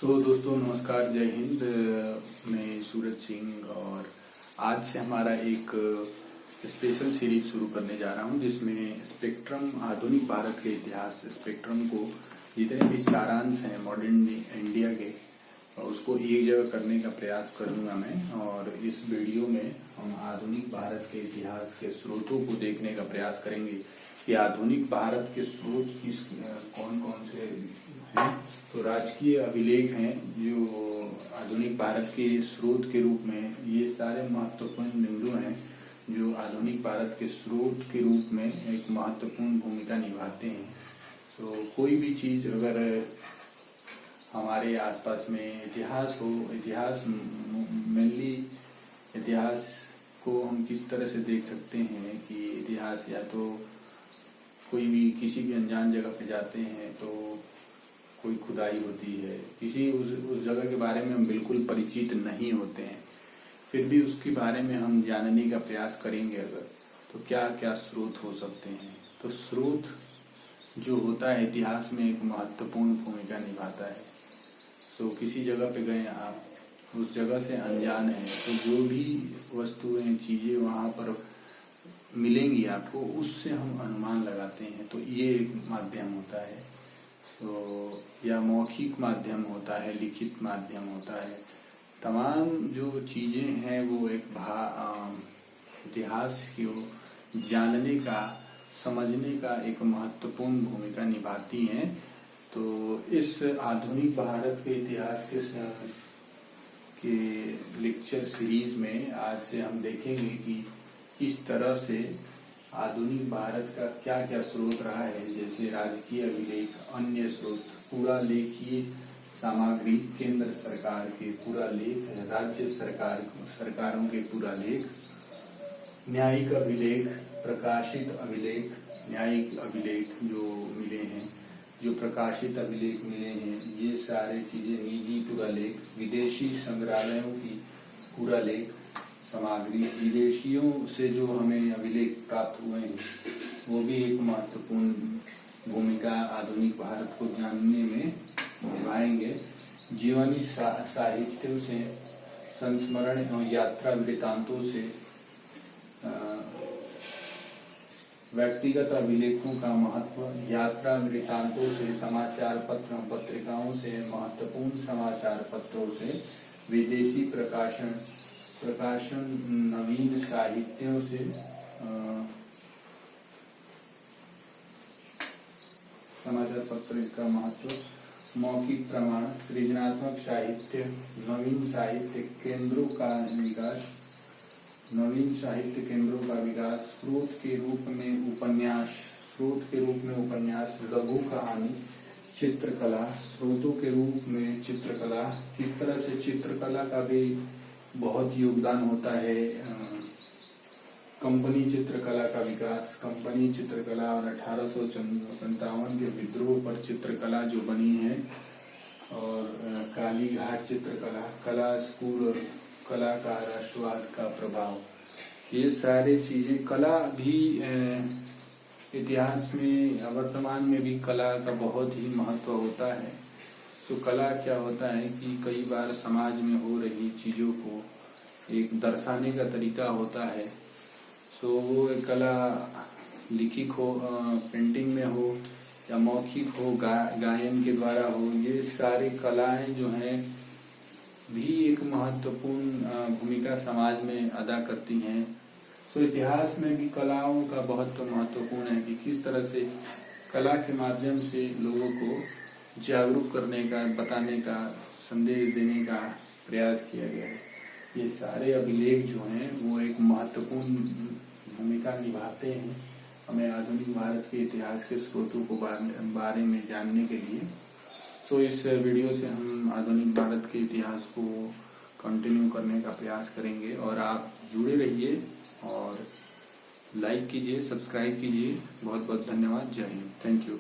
दोस्तों नमस्कार, जय हिंद। मैं सूरज सिंह और आज से हमारा एक स्पेशल सीरीज शुरू करने जा रहा हूं जिसमें स्पेक्ट्रम आधुनिक भारत के इतिहास स्पेक्ट्रम को जितने भी सारांश हैं मॉडर्न इंडिया के उसको एक जगह करने का प्रयास करूंगा मैं। और इस वीडियो में हम आधुनिक भारत के इतिहास के स्रोतों को देखने का प्रयास करेंगे कि आधुनिक भारत के स्रोत किस कौन कौन से हैं। तो राजकीय अभिलेख हैं जो आधुनिक भारत के स्रोत के रूप में, ये सारे महत्वपूर्ण बिंदु हैं जो आधुनिक भारत के स्रोत के रूप में एक महत्वपूर्ण भूमिका निभाते हैं। तो कोई भी चीज अगर हमारे आसपास में इतिहास हो, इतिहास मेनली इतिहास को हम किस तरह से देख सकते हैं कि इतिहास या तो कोई भी किसी भी अनजान जगह पे जाते हैं तो कोई खुदाई होती है, किसी उस जगह के बारे में हम बिल्कुल परिचित नहीं होते हैं, फिर भी उसके बारे में हम जानने का प्रयास करेंगे अगर, तो क्या क्या स्रोत हो सकते हैं। तो स्रोत जो होता है इतिहास में एक महत्वपूर्ण भूमिका निभाता है। तो किसी जगह पे गए आप, उस जगह से अनजान है, तो जो भी वस्तुएं चीजें वहां पर मिलेंगी आपको, उससे हम अनुमान लगाते हैं। तो ये एक माध्यम होता है, तो या मौखिक माध्यम होता है, लिखित माध्यम होता है। तमाम जो चीजें हैं वो एक इतिहास को जानने का, समझने का एक महत्वपूर्ण भूमिका निभाती हैं। तो इस आधुनिक भारत के इतिहास के लेक्चर सीरीज में आज से हम देखेंगे कि किस तरह से आधुनिक भारत का क्या क्या स्रोत रहा है, जैसे राजकीय अभिलेख, अन्य स्रोत, पूरा लेखीय सामग्री, केंद्र सरकार के पूरा लेख, राज्य सरकारों के पूरा लेख, न्यायिक अभिलेख, प्रकाशित अभिलेख, न्यायिक अभिलेख जो मिले हैं, जो प्रकाशित अभिलेख मिले हैं, ये सारे चीजें, निजी पूरा लेख, विदेशी संग्रहालयों की पूरा लेख सामग्री, विदेशियों से जो हमें अभिलेख प्राप्त हुए हैं वो भी एक महत्वपूर्ण भूमिका आधुनिक भारत को जानने में निभाएंगे। जीवनी साहित्यों से, संस्मरण एवं यात्रा वृत्तांतों से, व्यक्तिगत अभिलेखों का महत्व, यात्रा वृत्तांतों से, समाचार पत्र पत्रिकाओं से, महत्वपूर्ण समाचार पत्रों से, विदेशी प्रकाशन, नवीन साहित्यों से, समाचार पत्र का महत्व, मौखिक प्रमाण, सृजनात्मक साहित्य, नवीन साहित्य केंद्रों का विकास, नवीन साहित्य केंद्रों का विकास, स्रोत के रूप में उपन्यास, लघु कहानी, चित्रकला, स्रोतों के रूप में चित्रकला, किस तरह से चित्रकला का भी बहुत योगदान होता है। कंपनी चित्रकला का विकास, कंपनी चित्रकला और 1857 के विद्रोह पर चित्रकला जो बनी है, और काली घाट चित्रकला, कला स्कूल और कला का राष्ट्रवाद का प्रभाव, ये सारी चीजें, कला भी इतिहास में, वर्तमान में भी कला का बहुत ही महत्व होता है। तो कला क्या होता है कि कई बार समाज में हो रही चीजों को एक दर्शाने का तरीका होता है। सो वो कला लिखित हो, पेंटिंग में हो या मौखिक हो, गायन के द्वारा हो, ये सारी कलाएं जो हैं भी एक महत्वपूर्ण भूमिका समाज में अदा करती हैं। सो इतिहास में भी कलाओं का बहुत महत्वपूर्ण है कि किस तरह से कला के माध्यम से लोगों को जागरूक करने का, बताने का, संदेश देने का प्रयास किया गया है। ये सारे अभिलेख जो हैं वो एक महत्वपूर्ण भूमिका निभाते हैं हमें आधुनिक भारत के इतिहास के स्रोतों को बारे में जानने के लिए। तो इस वीडियो से हम आधुनिक भारत के इतिहास को कंटिन्यू करने का प्रयास करेंगे और आप जुड़े रहिए और लाइक कीजिए, सब्सक्राइब कीजिए। बहुत बहुत धन्यवाद। जय हिंद। Thank you.